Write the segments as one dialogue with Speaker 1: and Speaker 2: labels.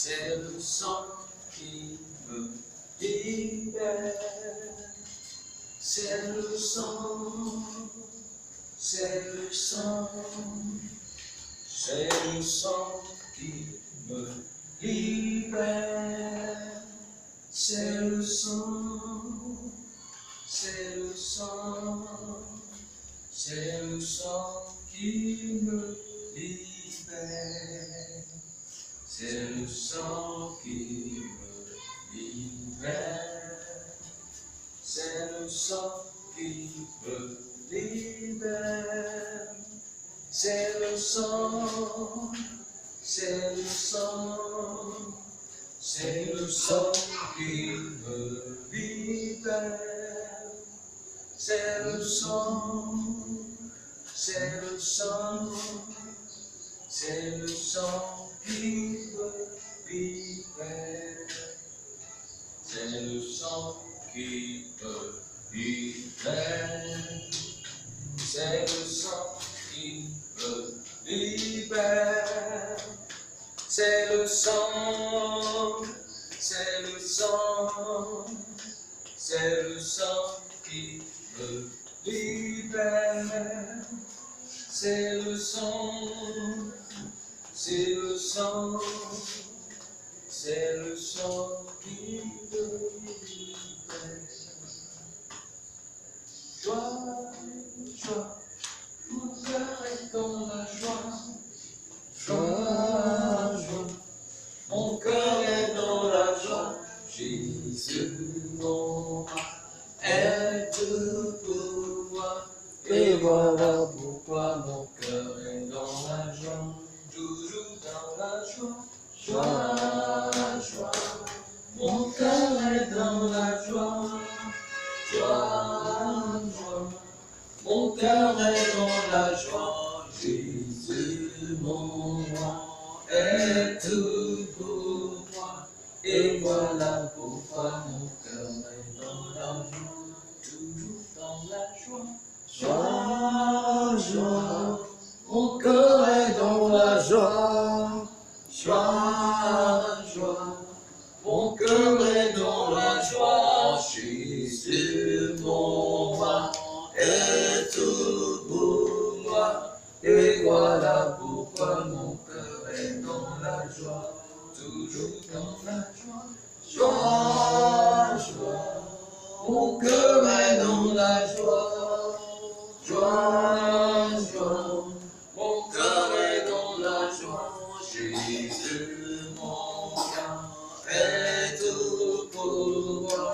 Speaker 1: c'est le sang qui me libère. C'est le sang, c'est le sang, c'est le sang qui me libère. C'est le sang, c'est le sang, c'est le sang qui me libère. C'est le sang qui me libère. C'est le sang qui me libère. C'est le sang, c'est le sang, c'est le sang qui me libère. C'est le sang, c'est le sang, c'est le sang qui me libère. C'est le sang qui me libère. C'est le sang qui me libère. C'est le sang, c'est le sang, c'est le sang qui me libère. C'est le sang, c'est le sang, c'est le sang qui me libère. Joie, joie, mon cœur est dans la joie. Joie, joie, mon cœur est dans la joie. Jésus, mon roi, est pour moi. Et voilà pourquoi mon cœur est dans la joie. Toujours dans la joie. Joie, joie, mon cœur est dans la joie. Joie, joie, mon cœur est dans la joie. Jésus, mon roi, est tout pour moi. Et voilà pourquoi mon cœur est dans la joie. Toujours dans la joie. Joie, joie, mon cœur est dans la joie. Joie, joie, mon cœur est dans la joie. Jésus, mon roi, est tout pour moi. Et voilà pourquoi mon cœur est dans la joie. Toujours dans la joie. Joie, joie, mon cœur est dans la joie. Joie, joie, mon cœur est dans la joie. Jésus, mon roi, est tout pour moi.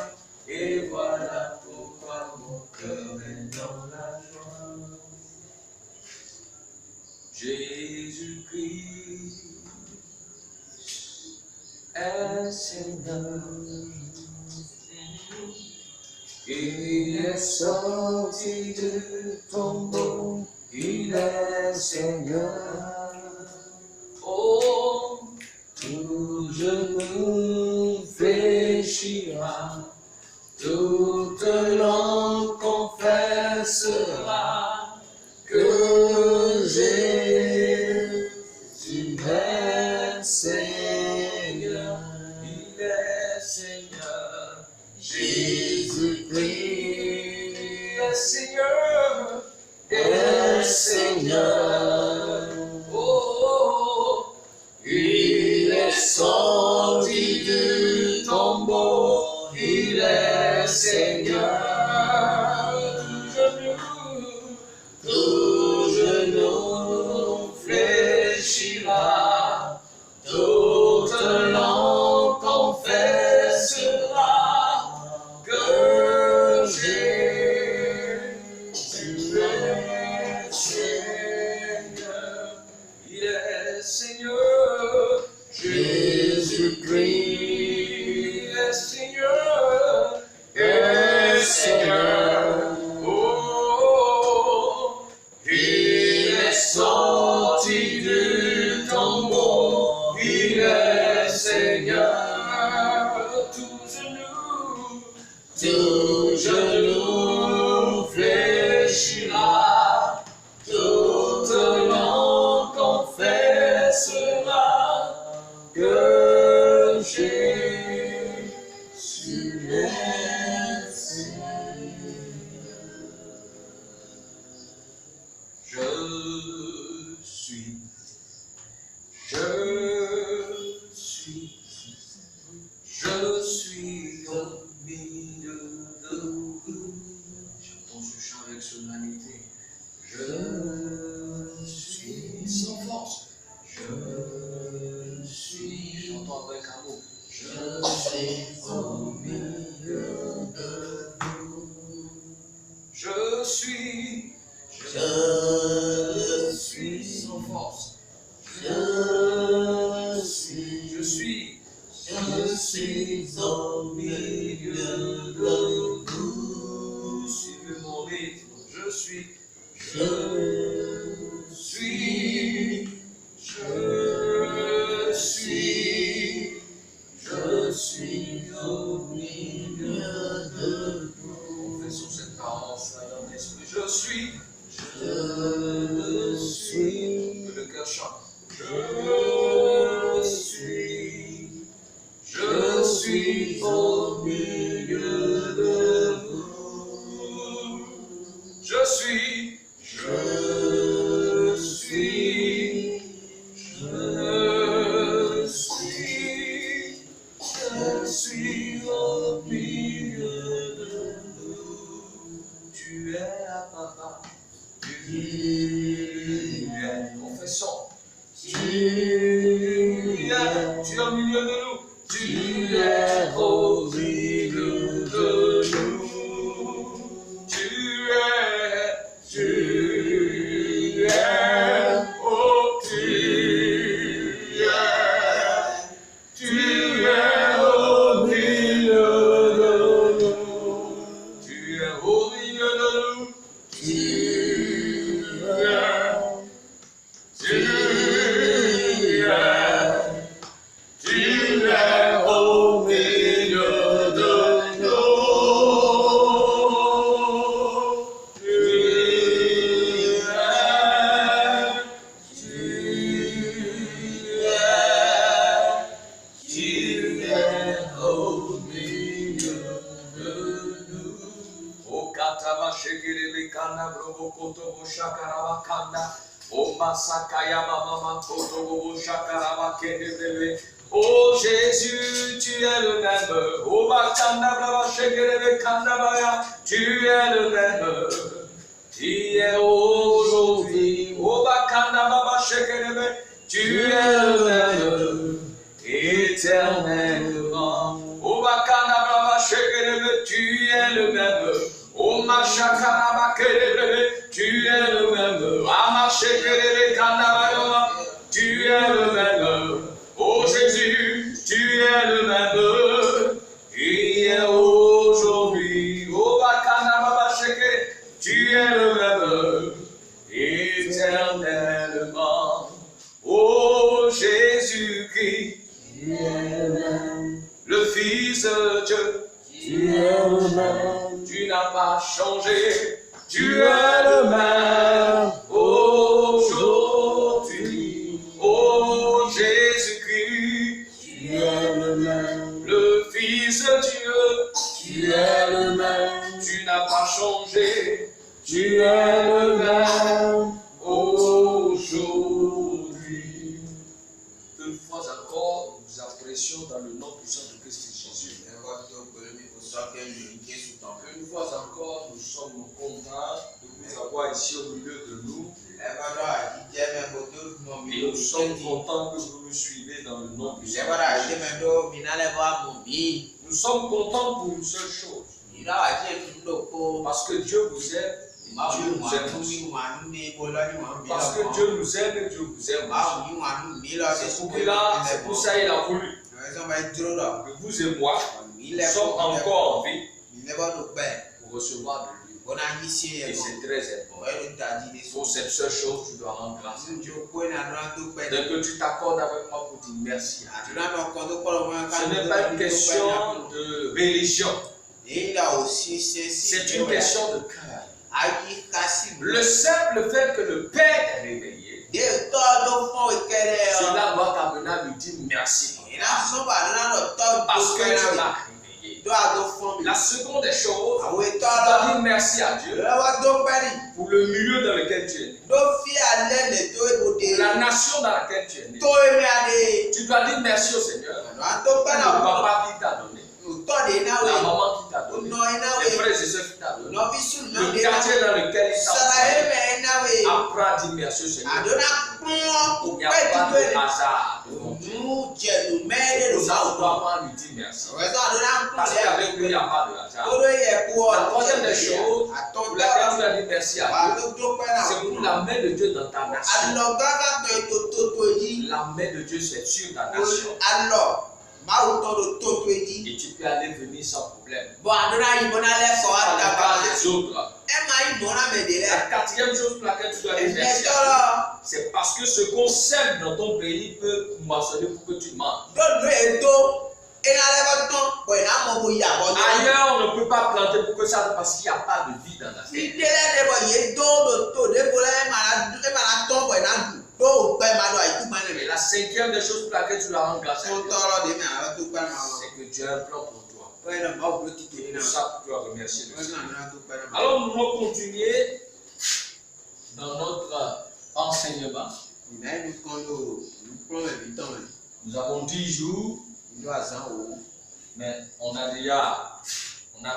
Speaker 1: Et voilà pourquoi mon cœur est dans la joie. Jésus-Christ est Seigneur. Il est sorti du tombeau, il est Seigneur. Oh, tout genou fléchira, toute langue confessera que Jésus est Seigneur. Il est Seigneur. Jésus-Christ est Seigneur, est Seigneur. Oh, il est sorti du tombeau, il est Seigneur. Tout genou fléchira, toute langue confessera que Jésus est Seigneur. Il est Seigneur. Jésus-Christ est Seigneur. Est Seigneur. Oh, il est sorti du tombeau. Il est Seigneur. Tout genou fléchira, toute langue confessera que Je suis au milieu de vous. Chantons ce chant avec solennité. Je suis sans force. Je suis, chantons avec amour. Je suis au milieu de vous. Je suis sans force. Je suis au milieu de vous. Suivez mon rythme. Je suis au milieu de vous. Confessons cette parole dans l'esprit. Je suis. Le cœur chante. Je suis au milieu de vous. Je suis au milieu de vous. Tu es la papa. Tu es, confessons. Tu es au milieu de nous. Tu es au milieu de nous. Tu es au milieu de nous. Tu es au milieu de nous. Tu es au milieu de Oh Jésus, tu es le même. Oh Bakanda Brava Shekerebe Kandabaya, tu es le même. Tu es aujourd'hui. Oh Bakanda Brava Shekerebe, tu es le même. Éternellement. Oh Bakanda Brava Shekerebe, tu es le même. Oh Machakaraba Kerebe, tu es le même. Amachekerebe Kandabaya, tu es le même. Oh Jésus, tu es le même, hier, aujourd'hui. Oh Bakanababa Sheke, tu es le même, éternellement. Oh Jésus-Christ, tu es le même, le Fils de Dieu, tu es le même, tu n'as pas changé, tu es le même, aujourd'hui. Oh Jésus-Christ, tu es le même, le Fils de Dieu, tu es le même, tu n'as pas changé, tu es le même, aujourd'hui. Une fois encore, nous apprécions dans le nom puissant de Christ Jésus. Une fois encore, nous sommes contents de vous avoir ici au milieu de nous. Et nous sommes contents que vous nous suivez dans le nom puissant de Jésus. Nous sommes contents pour une seule chose. Parce que Dieu vous aime. Dieu nous aime aussi. Parce que Dieu nous aime et Dieu vous aime aussi. C'est pour ça qu'il a voulu que vous et moi, nous sommes encore en vie pour recevoir de lui. Et c'est très important. Pour cette seule chose, tu dois rendre grâce à Dieu. Dès que tu t'accordes avec moi pour dire merci à Dieu. Ce n'est pas une question de religion. C'est une question de cœur. Le simple fait que le Père est réveillé, cela doit t'amener à lui dire merci. Parce que tu l'as réveillé. La seconde des choses, tu dois dire merci à Dieu pour le milieu dans lequel tu es né. Pour la nation dans laquelle tu es né. Tu dois dire merci au Seigneur. Le papa qui t'a donné. La maman qui t'a donné. Les frères et sœurs qui t'a donné. Le quartier dans lequel il t'a donné. Apprends à dire merci au Seigneur. Il n'y a pas de hasard devant Dieu. Ça, on doit apprendre à lui dire merci. Parce qu'avec lui, il n'y a pas de hasard. La troisième des choses pour laquelle tu dois dire merci à Dieu, c'est pour la main de Dieu dans ta nation. La main de Dieu, c'est sur ta nation. Et tu peux aller venir sans problème. Pas les autres. La quatrième chose pour laquelle tu dois dire merci, c'est parce que ce qu'on sème dans ton pays peut moissonner pour que tu manges. Ailleurs, on ne peut pas planter pour que ça, parce qu'il n'y a pas de vie dans la terre. Et la cinquième des choses pour laquelle tu dois rendre grâce à Dieu, c'est que Dieu a un plan pour toi. C'est pour ça que tu dois remercier le Seigneur. Alors nous allons continuer dans notre enseignement. Nous avons 10 jours, mais on a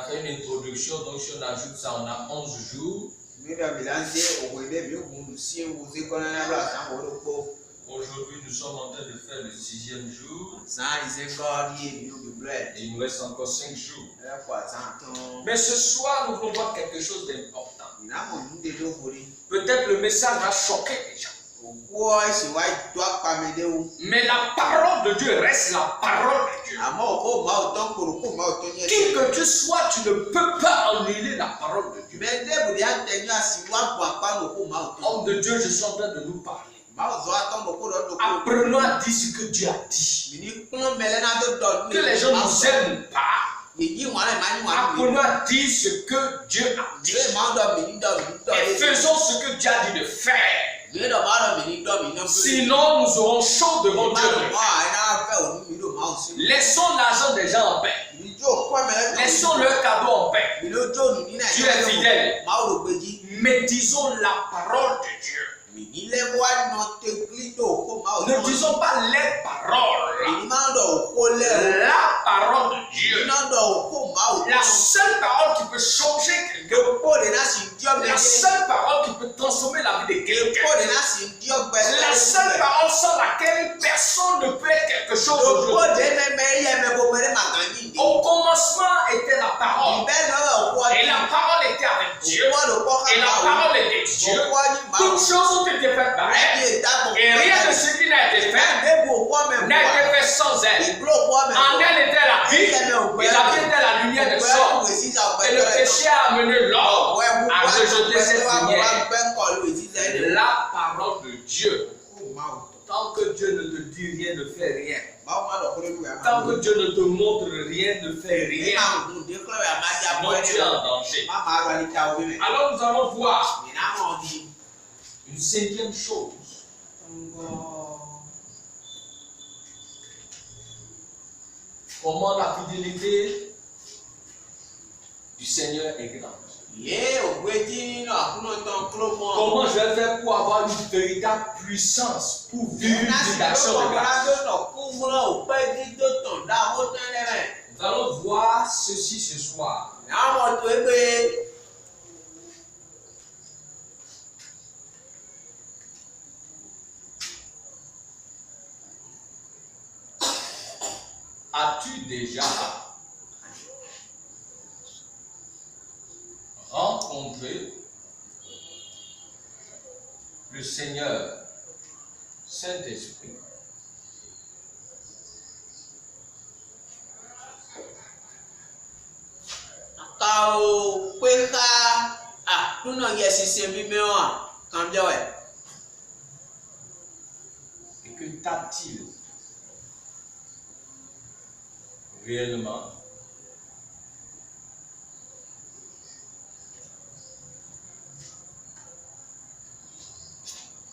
Speaker 1: fait une introduction, donc si on ajoute ça, on a 11 jours. Aujourd'hui, nous sommes en train de faire le 6e jour. Et il nous reste encore 5 jours. Mais ce soir, nous voulons voir quelque chose d'important. Peut-être le message va choquer les gens. Mais la parole de Dieu reste la parole de Dieu. Qui que tu sois, tu ne peux pas annuler la parole de Dieu. Homme de Dieu, je suis en train de nous parler. Apprenons à dire ce que Dieu a dit. Que les gens nous aiment pas. Apprenons à dire ce que Dieu a dit. Et faisons ce que Dieu a dit de faire. Sinon, nous aurons chaud devant Dieu. Laissons l'argent des gens en paix. Laissons leurs cadeaux en paix. Dieu est fidèle. Mais disons la parole de Dieu. Ne disons pas les paroles. La parole de Dieu. La seule parole qui peut changer quelqu'un. La seule parole qui peut transformer la vie de quelqu'un. La seule parole sans laquelle personne ne peut être quelque chose aujourd'hui. Au commencement était la parole. Et la parole était avec Dieu. Et la parole était Dieu. Toutes choses ont été faites par elle. Et rien de ce qui n'a été fait n'a été fait sans elle. En elle était la vie. Et la vie était la lumière des hommes. Et le péché a amené l'homme à rejeter cette lumière. La parole de Dieu. Tant que Dieu ne te dit rien, ne fais rien. Tant que Dieu ne te montre rien, ne fais rien. Sinon tu es en danger. Alors nous allons voir une cinquième chose. Comment la fidélité du Seigneur est grande. Comment je vais faire pour avoir une véritable puissance pour vivre une vie d'action de grâce. Nous allons voir ceci ce soir. As-tu déjà rencontré le Seigneur Saint-Esprit? Et que t'a-t-il réellement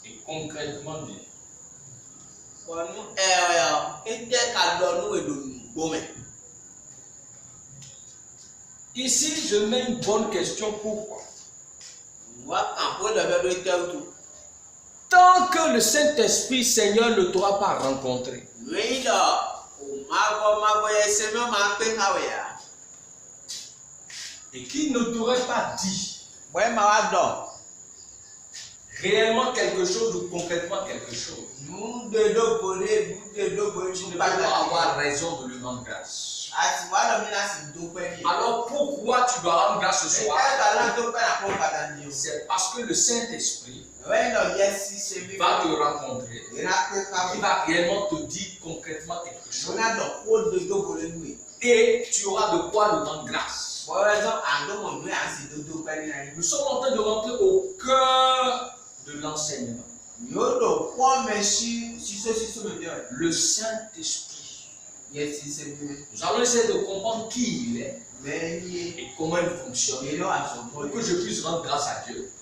Speaker 1: et concrètement dit? Ici, je mets une bonne question. Pourquoi? Tant que le Saint-Esprit, Seigneur, ne t'aura pas rencontré, et qu'il ne t'aurait pas dit réellement quelque chose ou concrètement quelque chose, tu ne peux pas avoir raison de lui rendre grâce. Alors pourquoi tu dois rendre grâce ce soir? C'est parce que le Saint-Esprit va te rencontrer, il va réellement te dire concrètement quelque chose, et tu auras de quoi lui rendre grâce. Nous sommes en train de rentrer au cœur de l'enseignement. Le Saint-Esprit. Nous allons essayer de comprendre qui il est et comment il fonctionne pour que je puisse rendre grâce à Dieu.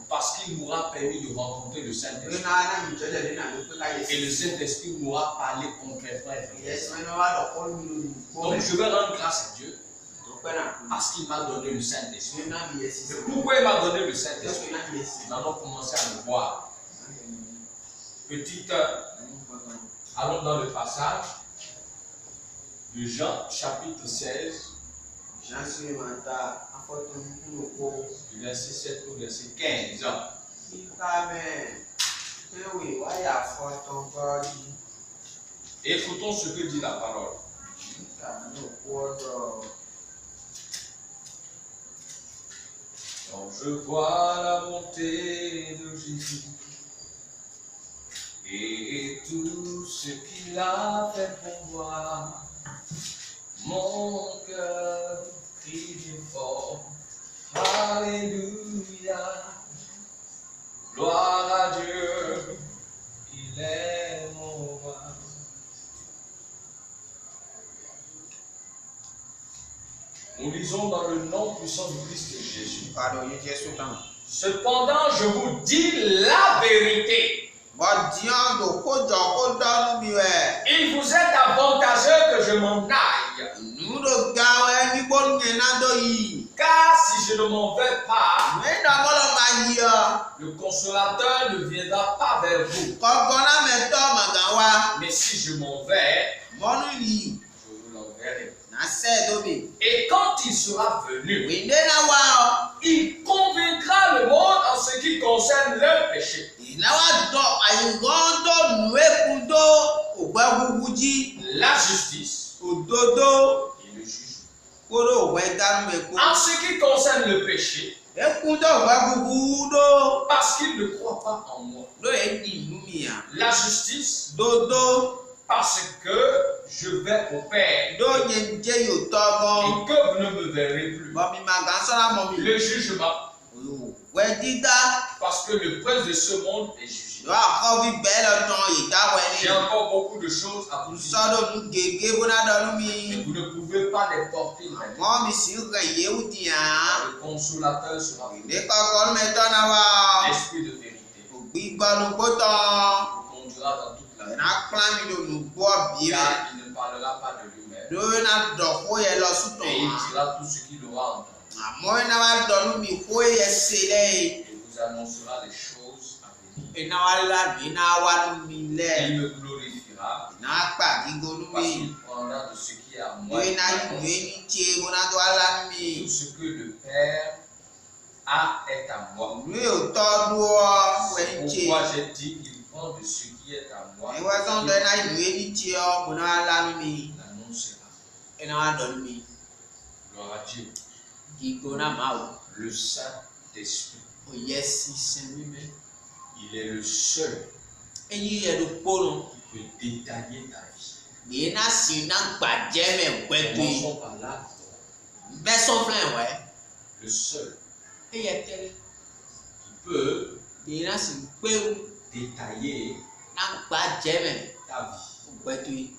Speaker 1: Parce qu'il m'aura permis de rencontrer le Saint-Esprit. Et le Saint-Esprit m'aura parlé concrètement. Donc je vais rendre grâce à Dieu parce qu'il m'a donné le Saint-Esprit. Pourquoi il m'a donné le Saint-Esprit? Nous allons commencer à le voir. Allons dans le passage de Jean chapitre 16. Du verset 7 au verset 15. Écoutons ce que dit la parole. Quand je vois la bonté de Jésus et tout ce qu'il a fait pour moi, mon cœur crie fort. Alléluia, gloire à Dieu, il est mon roi. Nous lisons dans le nom puissant du Christ Jésus. Cependant, je vous dis la vérité. Il vous est avantageux que je m'en aille. Car si je ne m'en vais pas, le consolateur ne viendra pas vers vous. Mais si je m'en vais, je vous l'enverrai. Et quand il sera venu, il convaincra le monde en ce qui concerne le péché, la justice et le jugement. En ce qui concerne le péché, parce qu'il ne croit pas en moi. La justice, parce que je vais au Père et que vous ne me verrez plus. Le jugement, parce que le prince de ce monde est jugé. J'ai encore beaucoup de choses à vous dire, mais vous ne pouvez pas les porter maintenant. Le consolateur sera venu. L'esprit de vérité vous conduira dans toute la vie, car il ne parlera pas de lui-même, et il dira tout ce qu'il aura entendu, et vous annoncera les choses à venir. Il me glorifiera, parce qu'il prendra de ce qui est à moi, tout ce que le Père a est à moi. C'est pourquoi j'ai dit qu'il prend de ce qui est à moi, il l'annoncera. Gloire à Dieu. Le Saint-Esprit, il est le seul qui peut détailler ta vie. Commençons par là. Le seul qui peut détailler ta vie.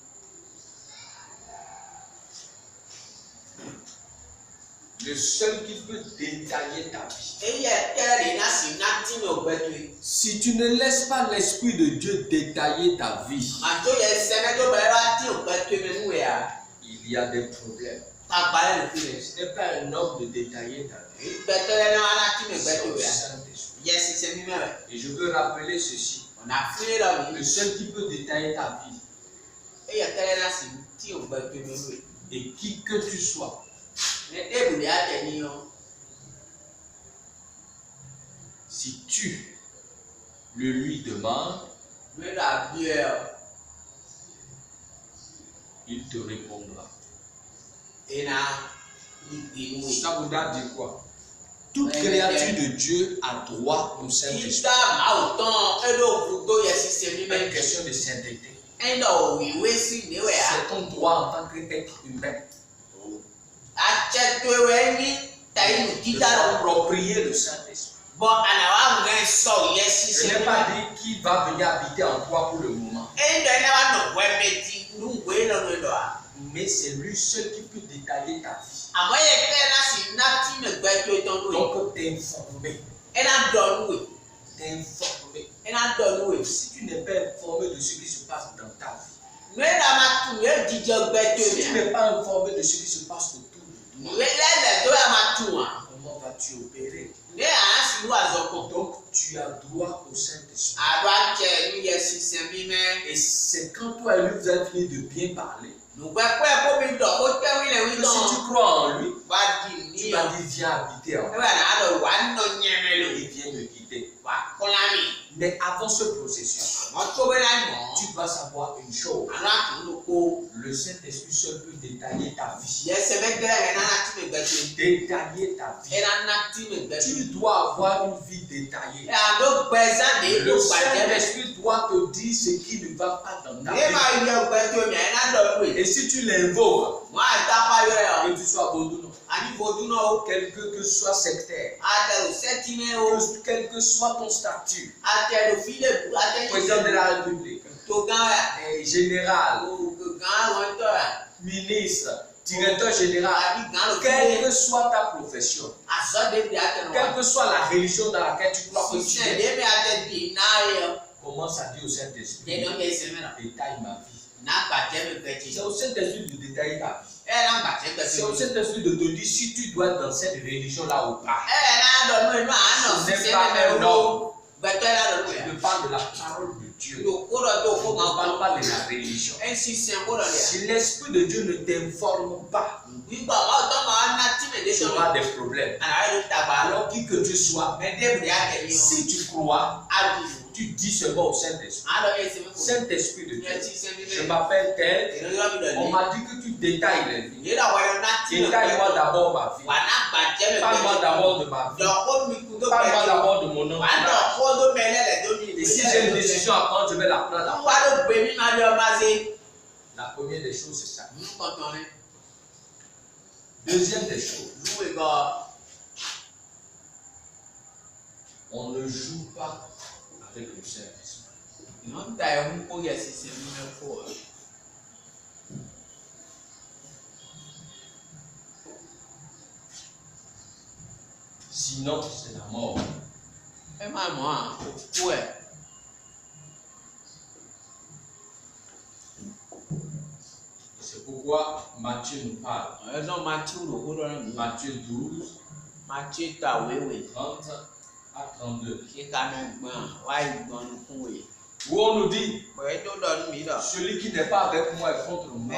Speaker 1: Le seul qui peut détailler ta vie. Si tu ne laisses pas l'Esprit de Dieu détailler ta vie, il y a des problèmes. Ce n'est pas un homme de détailler ta vie. C'est le Saint-Esprit. Et je veux rappeler ceci. Le seul qui peut détailler ta vie, et qui que tu sois, si tu le lui demandes, il te répondra. Ça voudra dire quoi? Toute créature de Dieu a droit au Saint-Esprit. C'est une question de sainteté. C'est ton droit en tant qu'être humain de s'approprier le Saint-Esprit. Je n'ai pas dit qu'il va venir habiter en toi pour le moment. Mais c'est lui seul qui peut détailler ta vie. Donc t'informer. Si tu n'es pas informé de ce qui se passe dans ta vie, si tu n'es pas informé de ce qui se passe autour de toi, comment vas-tu opérer? Donc tu as droit au Saint-Esprit. Et c'est quand toi et lui vous avez fini de bien parler. Si tu crois en lui, tu vas dire viens habiter en moi. Il vient me guider. Mais avant ce processus, tu dois savoir une chose. Le Saint-Esprit seul peut détailler ta vie. Détailler ta vie. Tu dois avoir une vie détaillée. Le Saint-Esprit doit te dire ce qui ne va pas dans ta vie. Et si tu l'invoques, que tu sois Vodouno, quel que soit sectaire, quel que soit ton statut, président de la République, général, ministre, directeur général, quelle que soit ta profession, quelle que soit la religion dans laquelle tu crois que tu es, commence à dire au Saint-Esprit, détaille ma vie. C'est au Saint-Esprit de détailler ta vie. C'est au Saint-Esprit de te dire si tu dois être dans cette religion-là ou pas. Ce n'est pas un homme. Je parle de la parole de Dieu. Je ne parle pas de la religion. Si l'Esprit de Dieu ne t'informe pas, tu auras des problèmes. Alors qui que tu sois, si tu crois, tu dis seulement au Saint-Esprit. Saint-Esprit de Dieu, je m'appelle tel. On m'a dit que tu détailles les vies. Détaille-moi d'abord ma vie. Parle-moi d'abord de ma vie. Parle-moi d'abord de mon nom. Et si j'ai une décision à prendre, je vais la prendre. La première des choses, c'est ça. Deuxième des choses, on ne joue pas avec le Saint-Esprit. Sinon, c'est la mort. C'est pourquoi Matthieu nous parle. Matthieu 12, 30 à 32. Où on nous dit, celui qui n'est pas avec moi est contre moi.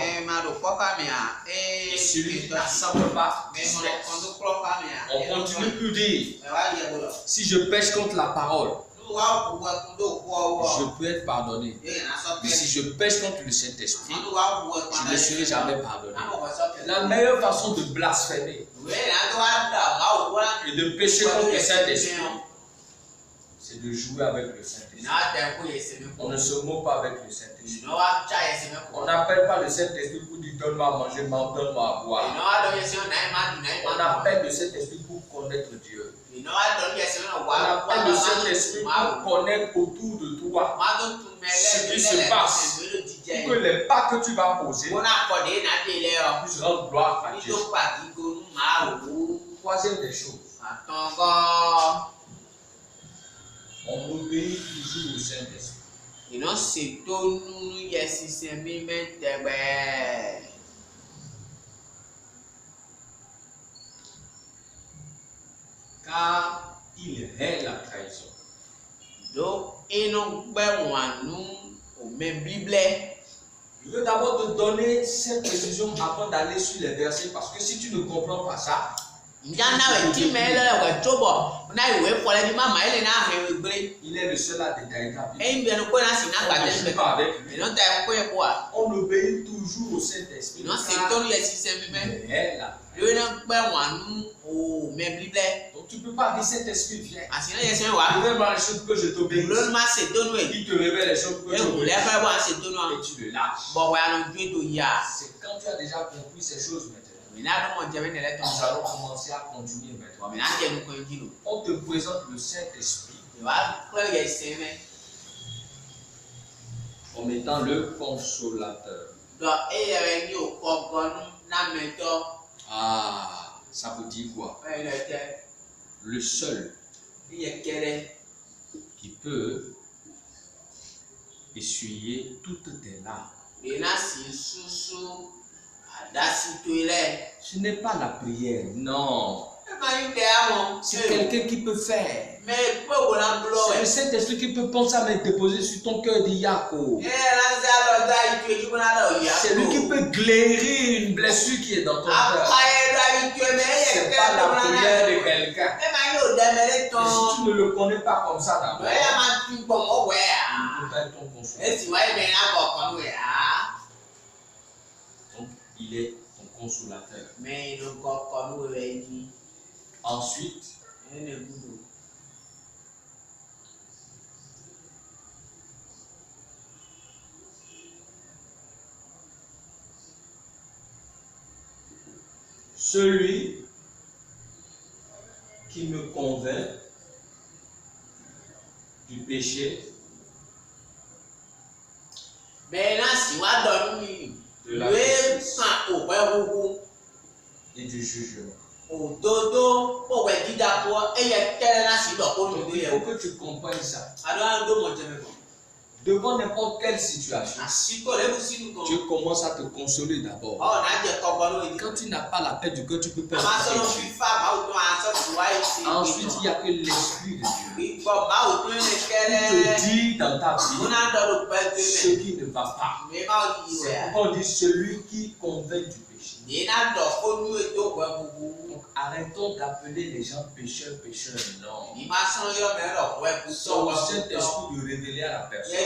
Speaker 1: Et celui qui n'assemble pas, on continue plus dire, si je pêche contre la parole, je peux être pardonné. Mais si je pêche contre le Saint-Esprit, je ne serai jamais pardonné. La meilleure façon de blasphémer et de pécher contre le Saint-Esprit, c'est de jouer avec le Saint-Esprit. On ne se moque pas avec le Saint-Esprit. On n'appelle pas le Saint-Esprit pour dire donne-moi à manger, donne-moi à boire. On appelle le Saint-Esprit pour connaître Dieu. On appelle le Saint-Esprit pour connaître autour de toi ce qui se passe. Pour que les pas que tu vas poser puissent rendre gloire à Dieu. Troisième des choses, on obéit toujours au Saint-Esprit. car il hait la trahison.
Speaker 2: Donc, et non, au même Bible.
Speaker 1: Je veux d'abord te donner cette précision avant d'aller sur les versets, parce que si tu ne comprends pas ça, il est le seul à détailler ta vie. On obéit toujours au Saint-Esprit. Donc tu ne peux pas dire Saint-Esprit viens. Révèle-moi les choses que je t'obéis. Il te révèle les choses que je t'obéis. Et tu le lâches. C'est quand tu as déjà compris ces choses maintenant. Nous allons commencer à continuer maintenant. On te présente le Saint-Esprit comme étant le consolateur. Ah, ça veut dire quoi? Le seul qui peut essuyer toutes tes larmes. Ce n'est pas la prière, non. C'est quelqu'un qui peut faire. C'est le Saint-Esprit qui peut penser à me déposer sur ton cœur d'Iyako. C'est lui qui peut guérir une blessure qui est dans ton cœur. C'est pas la prière de quelqu'un. Et si tu ne le connais pas comme ça d'abord, il peut être ton consolateur. Donc, il est ton consolateur. Ensuite, celui qui me convainc du péché, de la justice et du jugement. Il faut que tu comprennes ça. Devant n'importe quelle situation, Dieu commence à te consoler d'abord. Quand tu n'as pas la paix du cœur, tu peux pas. Ensuite, il n'y a que l'Esprit de Dieu qui te dit dans ta vie ce qui ne va pas. C'est pourquoi on dit celui qui convainc du péché. Donc arrêtons d'appeler les gens pécheurs, non. C'est au Saint-Esprit de révéler à la personne.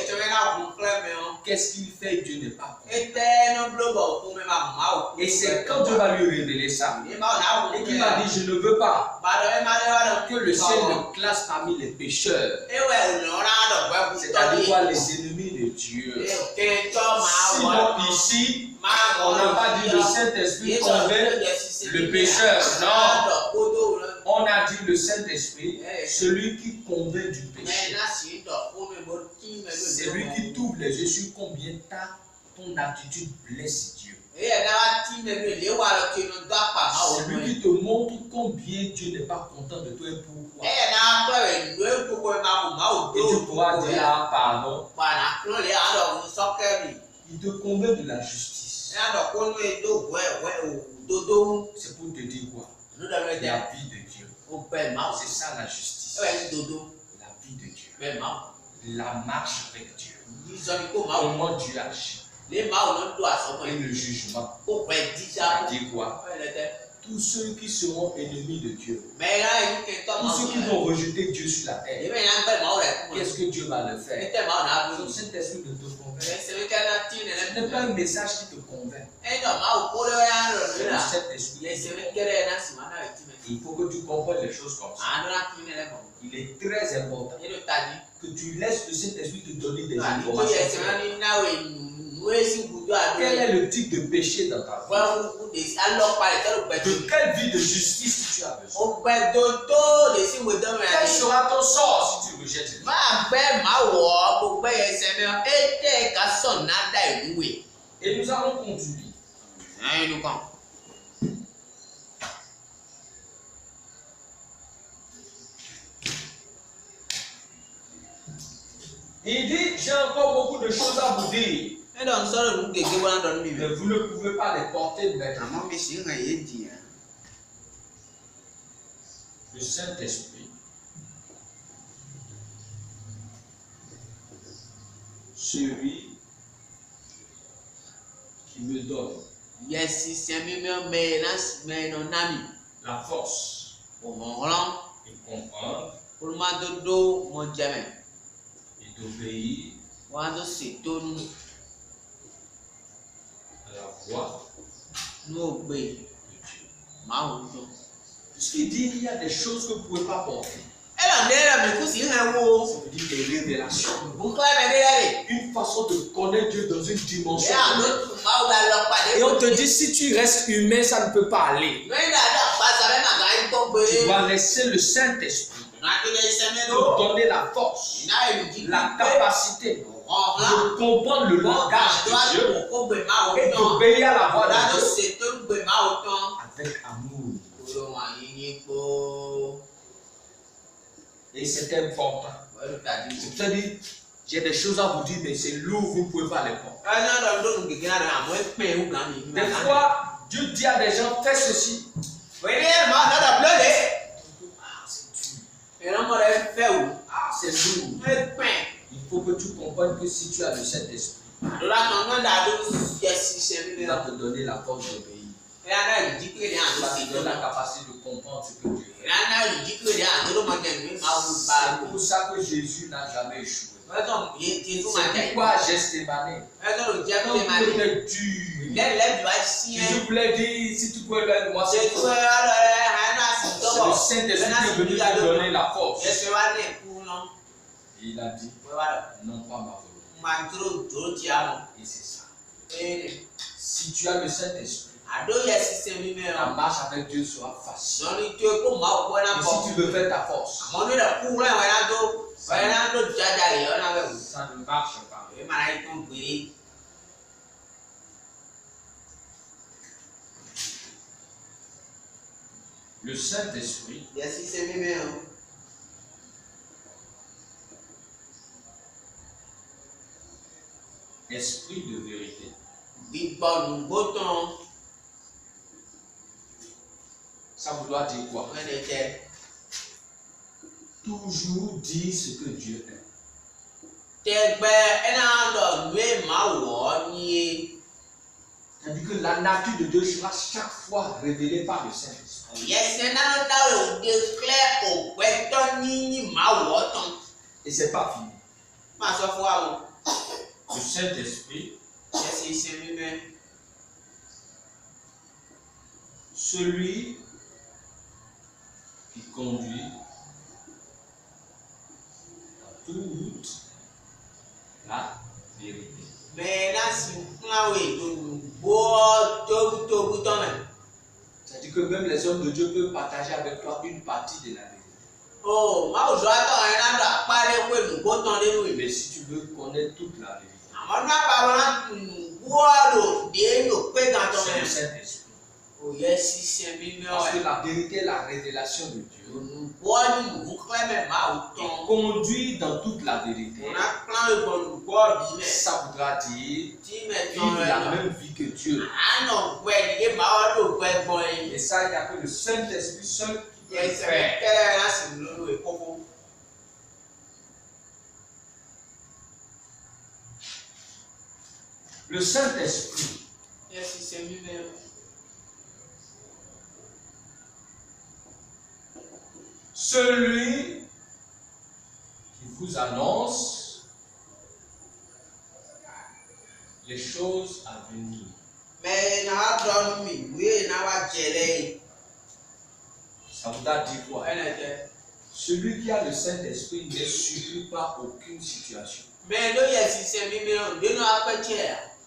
Speaker 1: Qu'est-ce qu'il fait, Dieu n'est pas content. Et c'est quand Dieu va lui révéler ça, et qu'il va dire je ne veux pas que le ciel me classe parmi les pécheurs. C'est-à-dire quoi, les ennemis de Dieu. Sinon ici, on n'a pas dit le Saint-Esprit convainc le pécheur. Non. On a dit le Saint-Esprit, celui qui convainc du péché. C'est lui qui t'ouvre les yeux sur combien ton attitude blesse Dieu. C'est lui qui te montre combien Dieu n'est pas content de toi et pourquoi. Et tu pourras dire ah, pardon. Il te convainc de la justice. C'est pour te dire quoi? La vie de Dieu. C'est ça la justice. La vie de Dieu. La marche avec Dieu. Comment Dieu agit. Et le jugement. Ça dit quoi? Tous ceux qui seront ennemis de Dieu, tous ceux qui vont rejeter Dieu sur la terre, qu'est-ce que Dieu va le faire? Son Saint-Esprit ne te convainc. Ce n'est pas un message qui te convainc. C'est le Saint-Esprit. Il faut que tu comprennes les choses comme ça. Il est très important que tu laisses le Saint-Esprit te donner des informations. Quel est le type de péché dans ta vie? De quelle vie de justice tu as besoin? Quel sera ton sort si tu rejettes Dieu? Et nous allons continuer. Il dit, j'ai encore beaucoup de choses à vous dire. Mais vous ne pouvez pas les porter maintenant. Le Saint-Esprit, celui qui me donne la force et comprendre et d'obéir à la voix de Dieu. Puisqu'il dit qu'il y a des choses que vous ne pouvez pas porter. Ça veut dire des révélations. Une façon de connaître Dieu dans une dimension. Et on te dit, si tu restes humain, ça ne peut pas aller. Tu dois laisser le Saint-Esprit te donner la force, la capacité de comprendre le langage de Dieu et d'obéir à la voix de Dieu avec amour. Et c'est important. C'est-à-dire, j'ai des choses à vous dire, mais c'est lourd, vous ne pouvez pas les porter. Des fois, Dieu dit à des gens, fais ceci. C'est lourd. Il faut que tu comprennes que si tu as le Saint-Esprit, il va te donner la force d'obéir. Il va te donner la capacité de comprendre ce que Dieu fait. C'est pour ça que Jésus n'a jamais échoué. C'est pourquoi Gethsémani, quand il était dur, Jésus voulait dire, si tu pouvais faire moi, c'est le Saint-Esprit qui est venu te donner la force. Et il a dit, non pas ma volonté. Et c'est ça. Si tu as le Saint-Esprit, la marche avec Dieu sera facile. Et si tu veux faire ta force, ça ne marche pas. Le Saint-Esprit esprit de vérité. Ça vous doit dire quoi? Toujours dire ce que Dieu aime. C'est-à-dire que la nature de Dieu sera chaque fois révélée par le Saint-Esprit. Et c'est pas fini. Le Saint-Esprit, celui qui conduit à toute la vérité. C'est-à-dire que même les hommes de Dieu peuvent partager avec toi une partie de la vérité. Mais si tu veux connaître toute la vérité, c'est le Saint-Esprit. Parce que la vérité est la révélation de Dieu. Et conduire dans toute la vérité, ça voudra dire vivre la même vie que Dieu. Et ça, il n'y a que le Saint-Esprit seul qui peut le faire. Le Saint-Esprit, celui qui vous annonce les choses à venir. Ça voudra dire quoi? Celui qui a le Saint-Esprit ne subit pas aucune situation.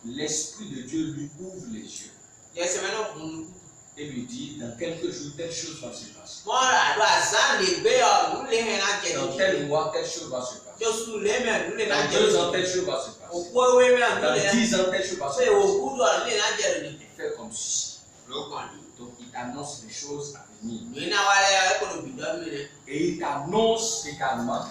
Speaker 1: L'Esprit de Dieu lui ouvre les yeux et lui dit, dans quelques jours, telle chose va se passer. Dans tel mois, telle chose va se passer. Dans 2 ans, telle chose va se passer. Dans 10 ans, telle chose va se passer. Il fait comme ceci. Donc, il t'annonce les choses à venir. Et il t'annonce également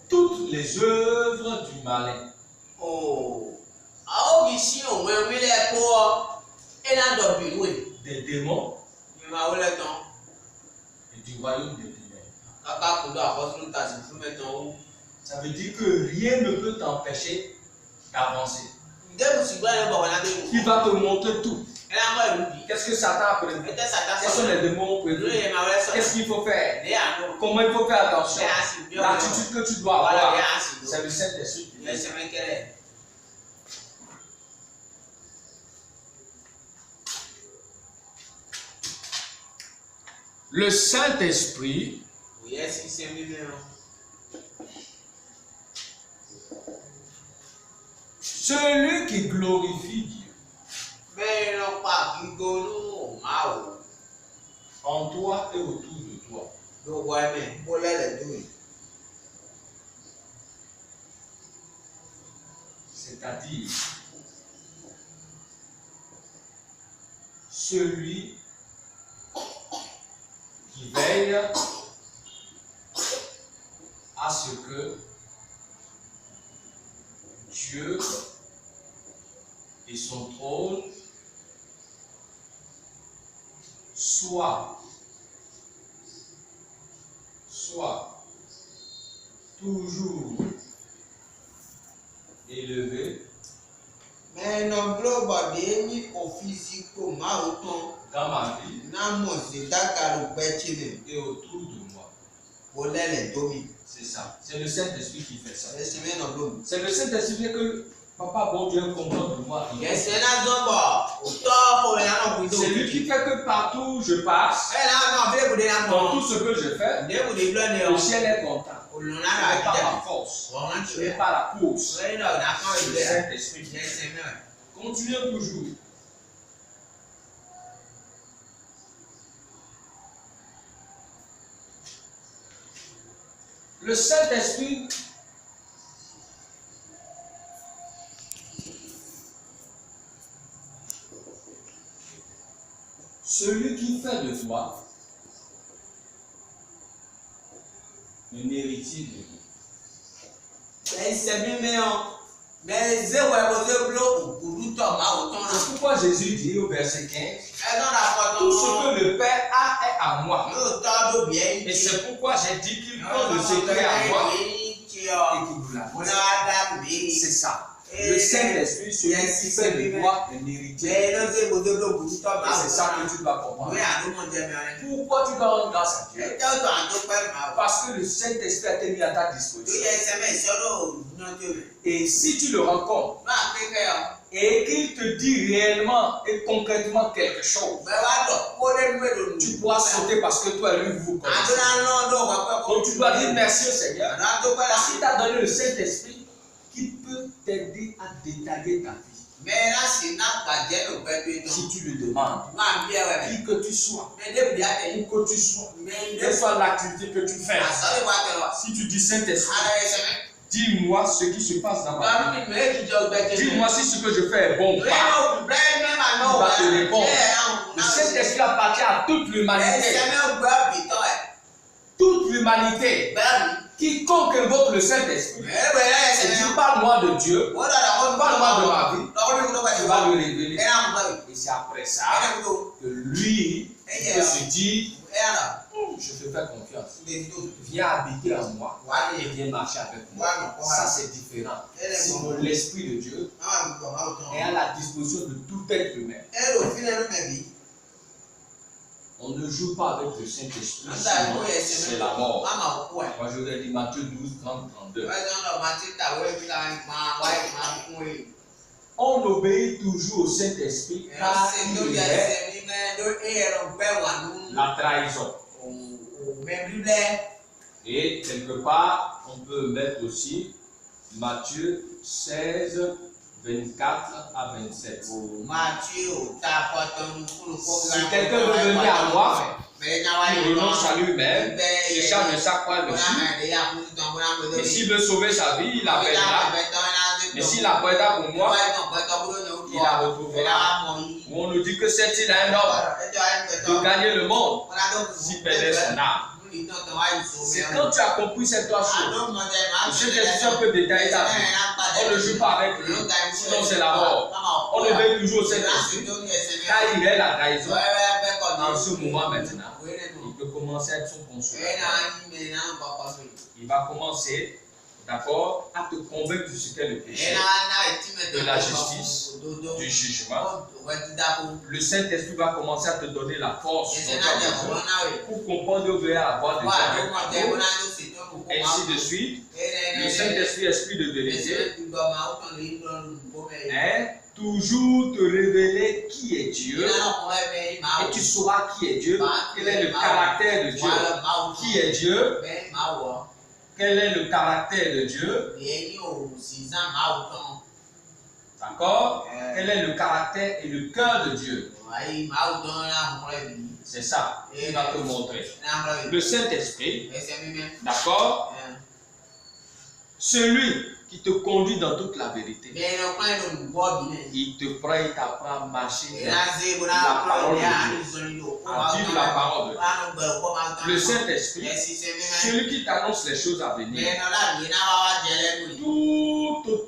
Speaker 1: toutes les œuvres du malin. des démons et du royaume des ténèbres. Ça veut dire que rien ne peut t'empêcher d'avancer. Il va te montrer tout. Qu'est-ce que Satan a prévu? Quels sont les démons prévus? Qu'est-ce qu'il faut faire? Comment il faut faire attention? L'attitude que tu dois avoir, c'est le Saint-Esprit qui fait ça. Le Saint-Esprit, celui qui glorifie Dieu en toi et autour de toi. C'est-à-dire celui qui veille à ce que Dieu et son trône soient toujours élevés dans ma vie et autour de moi. C'est ça. C'est le Saint-Esprit qui fait ça. C'est le Saint-Esprit que Papa bon Dieu comprend de moi. C'est lui qui fait que partout où je passe, dans tout ce que je fais, le ciel est content. Ce n'est pas ma force, ce n'est pas la course. C'est le Saint-Esprit. Continuons toujours. Le Saint-Esprit celui qui fait de toi un héritier de Dieu. C'est pourquoi Jésus dit au verset 15, tout ce que le Père a est à moi. Et c'est pourquoi j'ai dit qu'il prend le secret à moi et qu'il vous l'a dit. C'est ça. Le Saint-Esprit, celui qui fait de toi un héritier. Et c'est ça que tu dois comprendre. Pourquoi tu dois rendre grâce à Dieu? Parce que le Saint-Esprit a été mis à ta disposition. Et si tu le rencontres et qu'il te dit réellement et concrètement quelque chose, tu pourras sauter parce que toi et lui vous connaissez. Donc tu dois dire merci au Seigneur parce qu'il t'a donné le Saint-Esprit qui peut t'aider à détailler ta vie. Si tu lui demandes, qui que tu sois, où que tu sois, quelle soit l'activité que tu fais, si tu dis Saint-Esprit, dis-moi ce qui se passe dans ma vie. Dis-moi si ce que je fais est bon ou pas. Il va te répondre. Le Saint-Esprit appartient à toute l'humanité. Toute l'humanité. Quiconque invoque le Saint-Esprit et dit parle-moi de Dieu, parle-moi de ma vie, tu vas lui révéler. Et c'est après ça que lui peut se dire je te fais confiance. Viens habiter en moi et viens marcher avec moi. Ça c'est différent. Sinon l'Esprit de Dieu est à la disposition de tout être humain. On ne joue pas avec le Saint-Esprit, c'est la mort. Moi je vais dire Matthieu 12, 30, 32. On obéit toujours au Saint-Esprit car il est la trahison. Et quelque part, on peut mettre aussi Matthieu 16, 24 à 27. Si quelqu'un veut venir à moi, il renonce à lui-même, il charge de sa croix dessus. Et s'il veut sauver sa vie, il la perdra. Mais s'il la perdra pour moi, il la retrouvera. On nous dit que c'est-il à un homme de gagner le monde s'il perdait son âme. C'est quand tu as compris ces trois choses. Je te dis un peu détaillé ta vie. On ne joue pas avec lui, sinon c'est la mort. On éveille toujours au Saint-Esprit. Car il est la trahison. En ce moment maintenant, il peut commencer à être son consolateur. Il va commencer, d'accord, à te convaincre de ce qu'est le péché, de la justice, du jugement. Le Saint-Esprit va commencer à te donner la force pour comprendre et veiller à avoir des gens. Ainsi de suite, le Saint-Esprit, esprit de vérité, toujours te révéler qui est Dieu, et tu sauras qui est Dieu, quel est le caractère de Dieu, qui est Dieu, quel est le caractère de Dieu, d'accord, quel est le caractère et le cœur de Dieu. C'est ça, il va te montrer. Le Saint-Esprit, d'accord, celui qui te conduit dans toute la vérité. Il te prend et t'apprend à marcher dans la parole de Dieu, à vivre la parole de Dieu. Le Saint-Esprit, celui qui t'annonce les choses à venir.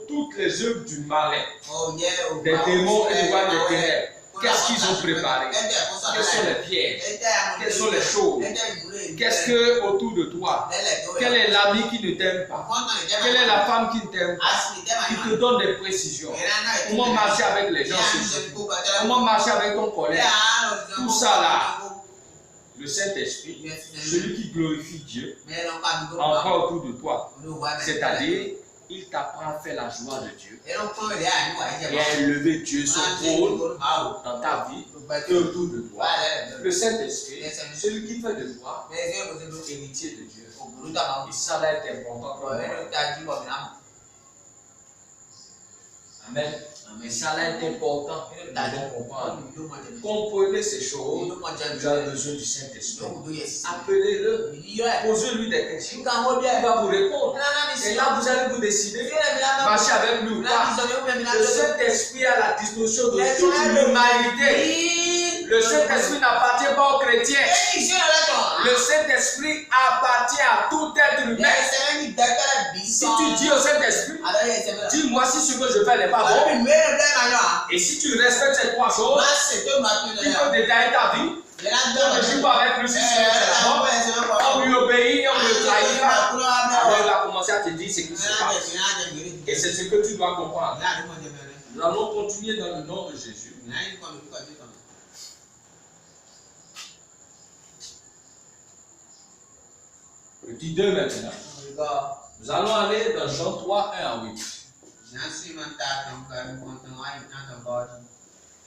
Speaker 1: Toutes les œuvres du malin, des démons et des ténèbres. Qu'est-ce qu'ils ont préparé? Quels sont les pièges? Quelles sont les choses? Qu'est-ce que autour de toi? Quel est l'ami qui ne t'aime pas? Quelle est la femme qui ne t'aime pas? Il te donne des précisions. Comment marcher avec les gens? Comment marcher avec ton collègue? Tout ça là. Le Saint-Esprit, celui qui glorifie Dieu, encore autour de toi. C'est-à-dire, il t'apprend à faire la joie de Dieu et à élever Dieu, son trône dans ta vie et autour de toi. Le Saint-Esprit, celui qui fait de toi héritier de Dieu. Et ça là est important pour moi. Amen. Mais ça là est important de comprendre. Comprenez ces choses. Vous avez besoin du Saint-Esprit. Appelez-le. Posez-lui des questions. Il va vous répondre. Et là, vous allez vous décider. Marcher avec lui ou pas. Le Saint-Esprit a la disposition de toute l'humanité. Le Saint-Esprit n'appartient pas aux chrétiens. Le Saint-Esprit appartient à tout être humain. Si tu dis au Saint-Esprit, dis-moi si ce que je fais n'est pas bon. Et si tu respectes ces trois choses, il faut détailler ta vie. On ne joue pas avec lui si c'est la mort. On lui obéit et on ne le trahit pas. Alors il va commencer à te dire ce qui se passe. Et c'est ce que tu dois comprendre. Nous allons continuer dans le nom de Jésus. Petit 2 maintenant. Nous allons aller dans Jean 3, 1 à 8.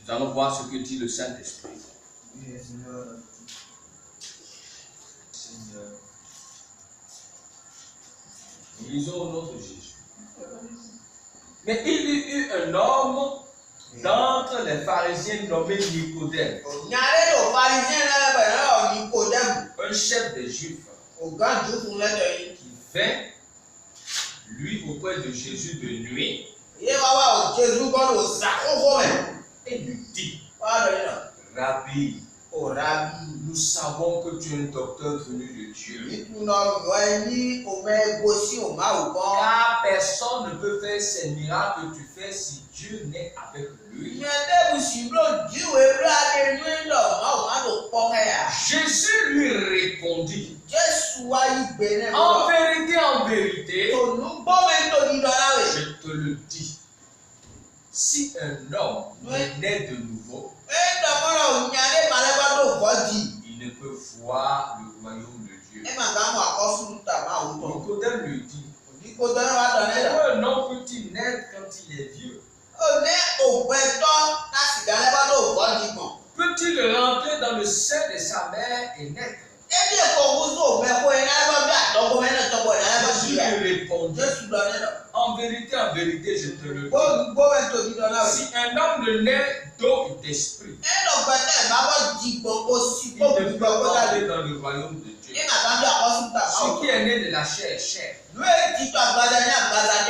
Speaker 1: Nous allons voir ce que dit le Saint-Esprit. Lisons au nom de Jésus. Mais il y eut un homme d'entre les pharisiens nommé Nicodème, un chef des Juifs, qui vint lui auprès de Jésus de nuit et lui dit: Rabbi, nous savons que tu es un docteur venu de Dieu, car personne ne peut faire ces miracles que tu fais si Dieu n'est avec lui. Jésus lui répondit: en vérité, je te le dis, si un homme est né de nouveau, il ne peut voir le royaume de Dieu. Nicodème lui dit: comment un homme peut-il naître quand il est vieux? Peut-il rentrer dans le sein de sa mère et naître? Jésus lui répondit: en vérité, je te le dis, si un homme ne naît d'eau et d'esprit, il ne peut pas aller dans le royaume de Dieu. Ce qui est né de la chair est chair,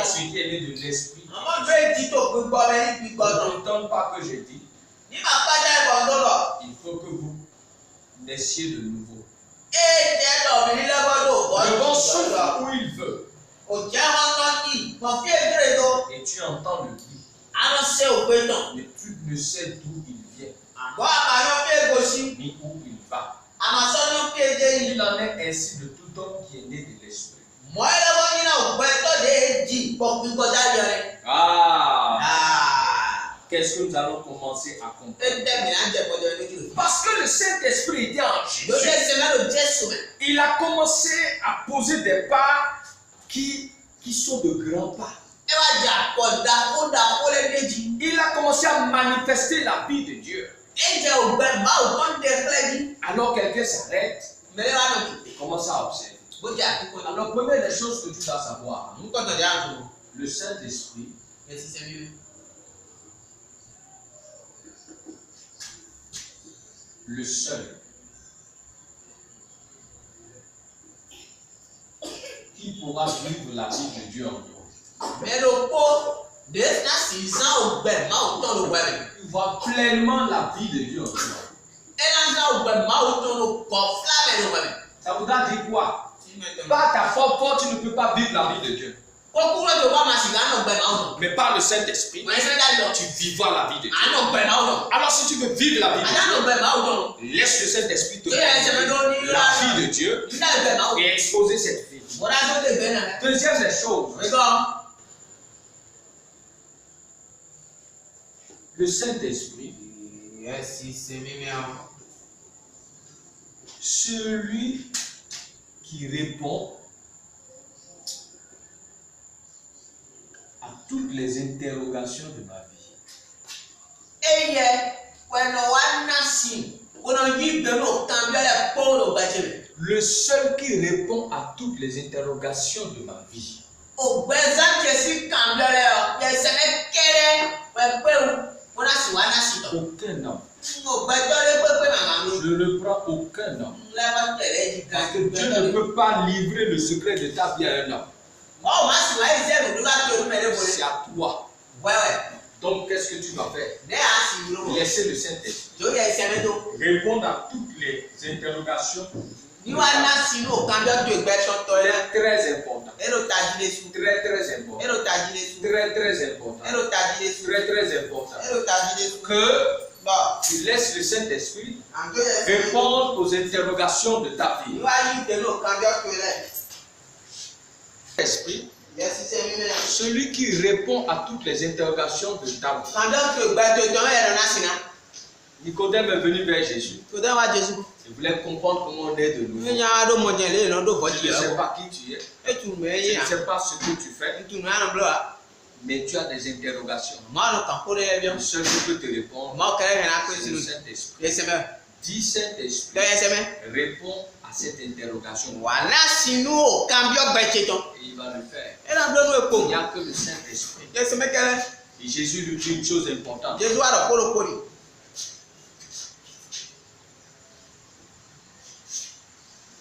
Speaker 1: ce qui est né de l'esprit. Ne t'étonne pas que je dis, il faut que vous naissiez de nouveau. Le vent souffle où il veut, et tu entends le bruit, Mais tu ne sais d'où il vient, ni où il va. Il en est ainsi de tout homme qui est né de l'esprit. Qu'est-ce que nous allons commencer à comprendre? Parce que le Saint-Esprit était en Jésus. Il a commencé à poser des pas qui sont de grands pas. Il a commencé à manifester la vie de Dieu. Alors quelqu'un s'arrête et commence à observer. Alors première des choses que tu dois savoir, le Saint-Esprit le seul qui pourra vivre la vie de Dieu en toi. Tu vois pleinement la vie de Dieu en toi. Ça voudra dire quoi? Par ta propre force, tu ne peux pas vivre la vie de Dieu. Mais par le Saint-Esprit, tu vivras la vie de Dieu. Alors si tu veux vivre la vie de Dieu, laisse le Saint-Esprit te donner la vie de Dieu et exposer cette vie. Deuxième des choses, le Saint-Esprit, celui qui répond à toutes les interrogations de ma vie. Le seul qui répond à toutes les interrogations de ma vie. Aucun homme. Je ne prends aucun homme. Parce que Dieu ne peut pas livrer le secret de ta vie à un homme. C'est à toi. Donc qu'est-ce que tu dois faire? Laisser le Saint-Esprit répondre à toutes les interrogations. Très important. Très important. Que tu laisses le Saint-Esprit répondre aux interrogations de ta vie. Esprit, celui qui répond à toutes les interrogations de ta vie. Nicodème est venu vers Jésus. Il voulait comprendre comment on est de nouveau. Tu ne sais pas qui tu es. Tu ne sais pas ce que tu fais. Mais tu as des interrogations. Le seul qui peut te répondre, c'est le Saint-Esprit. Dis Saint-Esprit, réponds à cette interrogation. Et il va le faire. Il n'y a que le Saint-Esprit. Et Jésus lui dit une chose importante.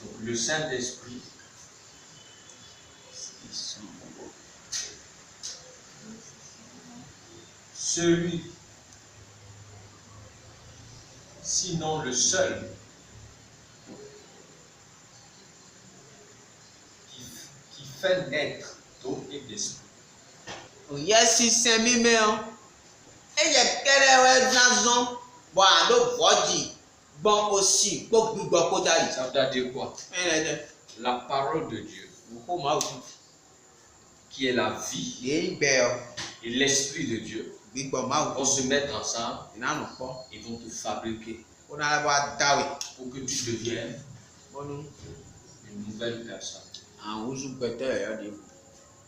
Speaker 1: Donc, le Saint-Esprit, celui, sinon le seul, qui fait naître d'eau et d'esprit. Ça veut dire quoi? La parole de Dieu, qui est la vie, et l'esprit de Dieu vont se mettre ensemble, ils vont te fabriquer pour que tu deviennes une nouvelle personne.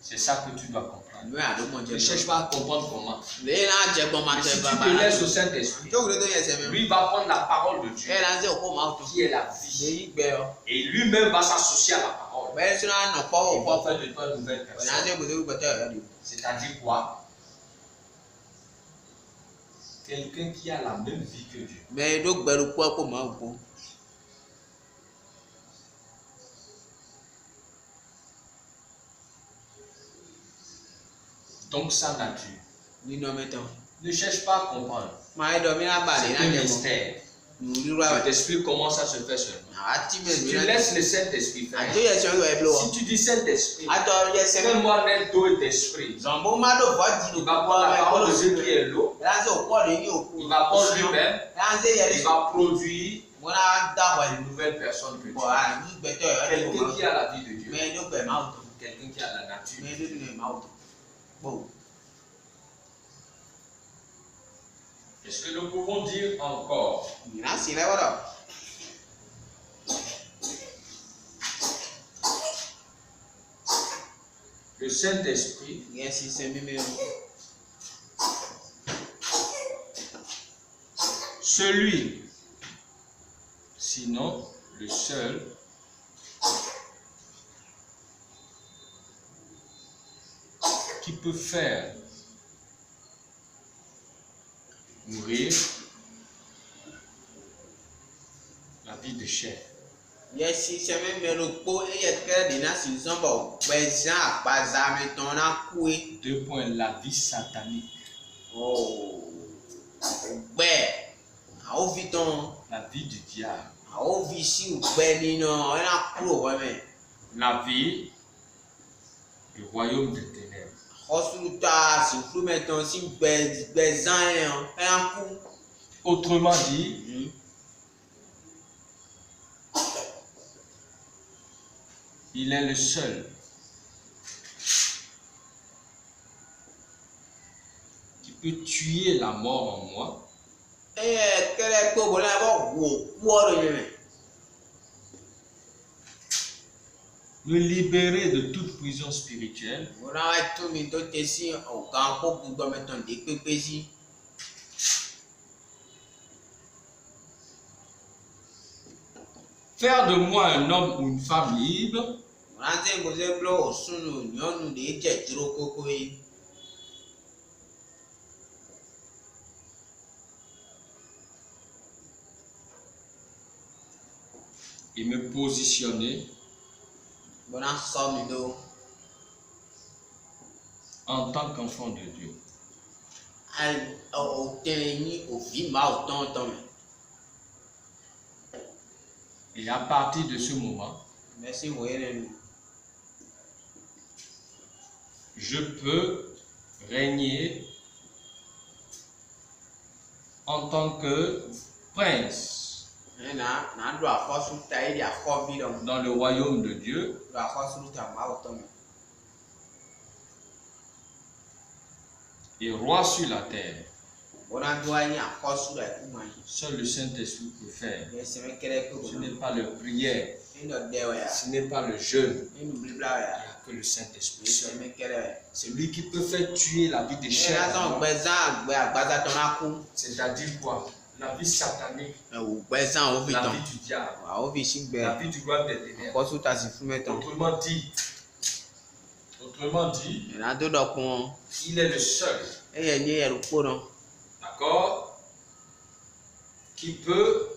Speaker 1: C'est ça que tu dois comprendre. Ne cherche pas à comprendre comment. Mais si tu te laisses au Saint-Esprit, lui va prendre la parole de Dieu, qui est la vie, et lui-même va s'associer à la parole. Il va faire de toi une nouvelle personne. C'est-à-dire quoi? Quelqu'un qui a la même vie que Dieu. Donc sa nature. Ne cherche pas à comprendre. C'est un mystère. Je t'explique comment ça se fait seulement. Si tu laisses le Saint-Esprit faire, si tu dis Saint-Esprit, fais-moi naître d'eau et d'esprit, il va prendre la parole de Dieu qui est l'eau, il va prendre lui-même, il va produire une nouvelle personne que tu es. Quelqu'un qui a la vie de Dieu, quelqu'un qui a la nature. Est-ce que nous pouvons dire encore? Le Saint-Esprit celui, sinon le seul, qui peut faire mourir la vie de chair. Deux points, la vie satanique. La vie du diable. La vie du royaume des ténèbres. Autrement dit, il est le seul qui peut tuer la mort en moi, me libérer de toute prison spirituelle, faire de moi un homme ou une femme libre, et me positionner en tant qu'enfant de Dieu. Et à partir de ce moment, je peux régner en tant que prince dans le royaume de Dieu, et roi sur la terre. Seul le Saint-Esprit peut faire. Ce n'est pas le prière, ce n'est pas le jeûne. Il n'y a que le Saint-Esprit seul. C'est lui qui peut faire tuer la vie des chair. C'est-à-dire quoi? La vie satanique, la vie du diable, la vie du royaume des ténèbres. Autrement dit, il est le seul, d'accord, qui peut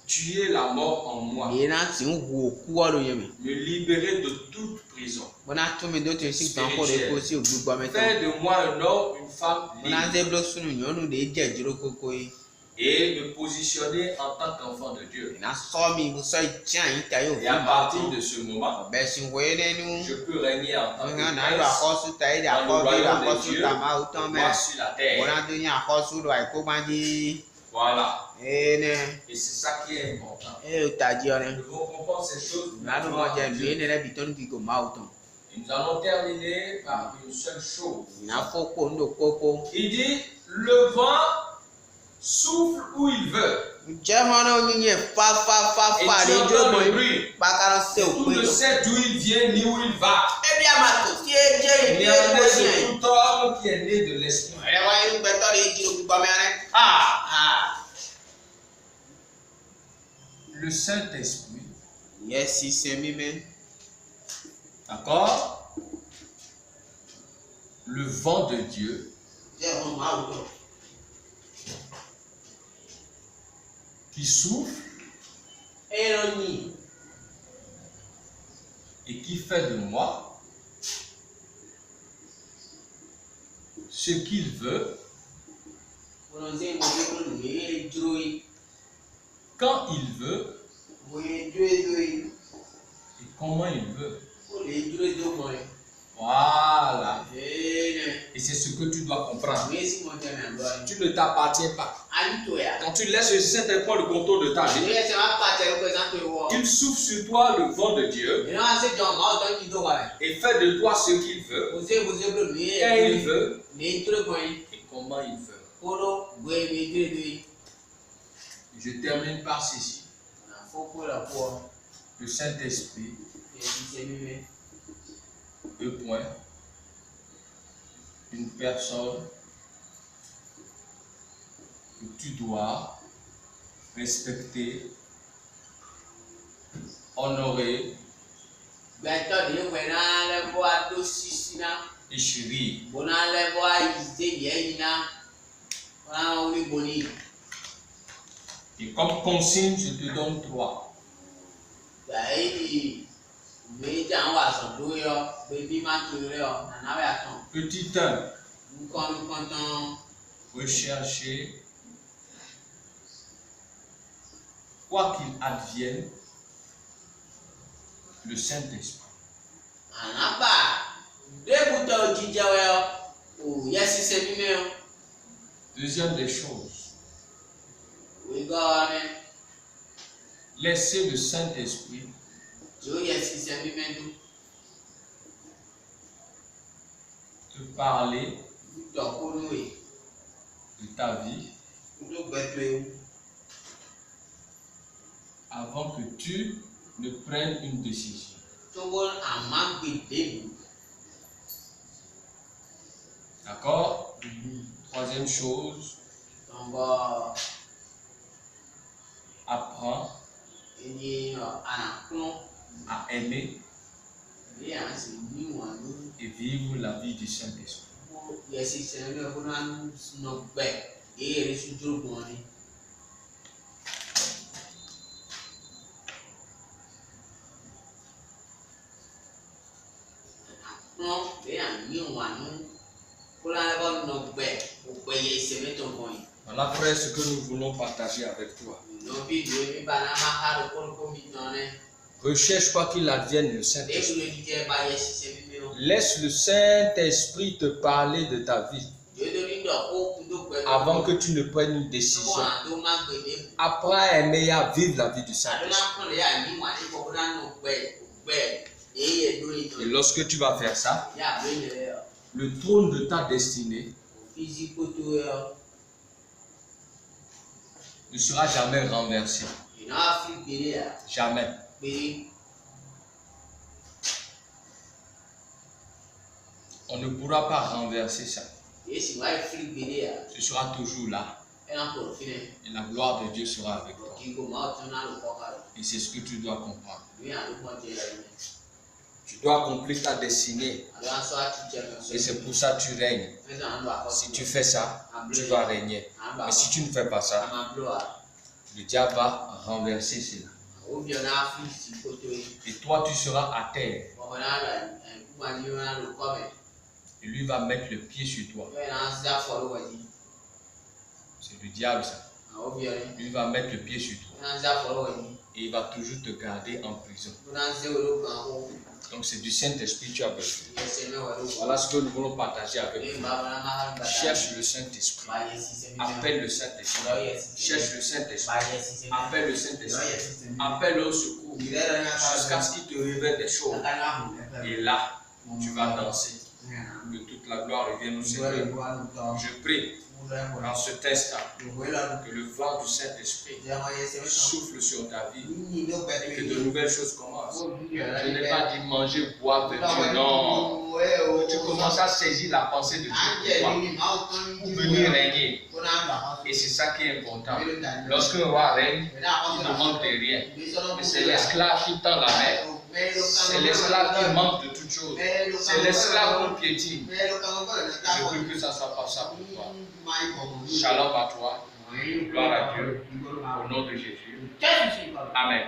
Speaker 1: tuer la mort en moi, me libérer de toute prison spirituelle, faire de moi un homme, une femme libre, et me positionner en tant qu'enfant de Dieu. Et à partir de ce moment, je peux régner en tant que prince dans le royaume de Dieu, moi sur la terre. Voilà. Et c'est ça qui est important. Nous devons comprendre ces choses. Et nous allons terminer par une seule chose. Il dit, le vent souffle où il veut. Et tu entends le bruit. Tu ne sais d'où il vient ni où il va. Il n'y a de tout homme qui est né de l'esprit. Le Saint-Esprit. D'accord? Le vent de Dieu. Qui souffle et qui fait de moi ce qu'il veut quand il veut et comment il veut. Voilà. Et c'est ce que tu dois comprendre. Tu ne t'appartiens pas. Quand tu laisses le Saint-Esprit prendre le contrôle de ta vie, il souffle sur toi le vent de Dieu et fait de toi ce qu'il veut, quand il veut et comment il veut. Je termine par ceci. Le Saint-Esprit, 2 points, une personne que tu dois respecter, honorer et chérir. Et comme consigne, je te donne 3. Petit 1, rechercher, quoi qu'il advienne, le Saint-Esprit. Deuxième des choses, laisser le Saint-Esprit te parler de ta vie avant que tu ne prennes une décision. D'accord? Troisième chose, apprends à aimer et vivre la vie du Saint-Esprit. Voilà, frère, ce que nous voulons partager avec toi. Recherche quoi qu'il advienne le Saint-Esprit. Laisse le Saint-Esprit te parler de ta vie avant que tu ne prennes une décision. Apprends à aimer et à vivre la vie du Saint-Esprit. Et lorsque tu vas faire ça, le trône de ta destinée ne sera jamais renversé. Jamais. On ne pourra pas renverser ça. Ce sera toujours là. Et la gloire de Dieu sera avec toi. Et c'est ce que tu dois comprendre. Tu dois accomplir ta destinée. Et c'est pour ça que tu règnes. Si tu fais ça, tu vas régner. Mais si tu ne fais pas ça, le diable va renverser cela. Et toi, tu seras à terre. Et lui va mettre le pied sur toi. C'est le diable ça. Lui va mettre le pied sur toi. Et il va toujours te garder en prison. Donc c'est du Saint-Esprit que tu as besoin. Voilà ce que nous voulons partager avec vous. Cherche le Saint-Esprit. Appelle le Saint-Esprit. Cherche le Saint-Esprit. Appelle le Saint-Esprit. Appelle au secours. Jusqu'à ce qu'il te révèle des choses. Et là, tu vas danser. Que toute la gloire revienne au Seigneur. Je prie dans cet instant que le vent du Saint-Esprit souffle sur ta vie et que de nouvelles choses commencent. Je n'ai pas dit manger, boire, vêtir, non. Que tu commences à saisir la pensée de Dieu pour toi, pour venir régner. Et c'est ça qui est important. Lorsqu'un roi règne, il ne demande rien. Mais c'est l'esclave qui tend la main. C'est l'esclave qui manque de toutes choses. C'est l'esclave qu'on piétine. Je prie que ça ne soit pas ça pour toi. Shalom à toi. Gloire à Dieu. Au nom de Jésus. Amen.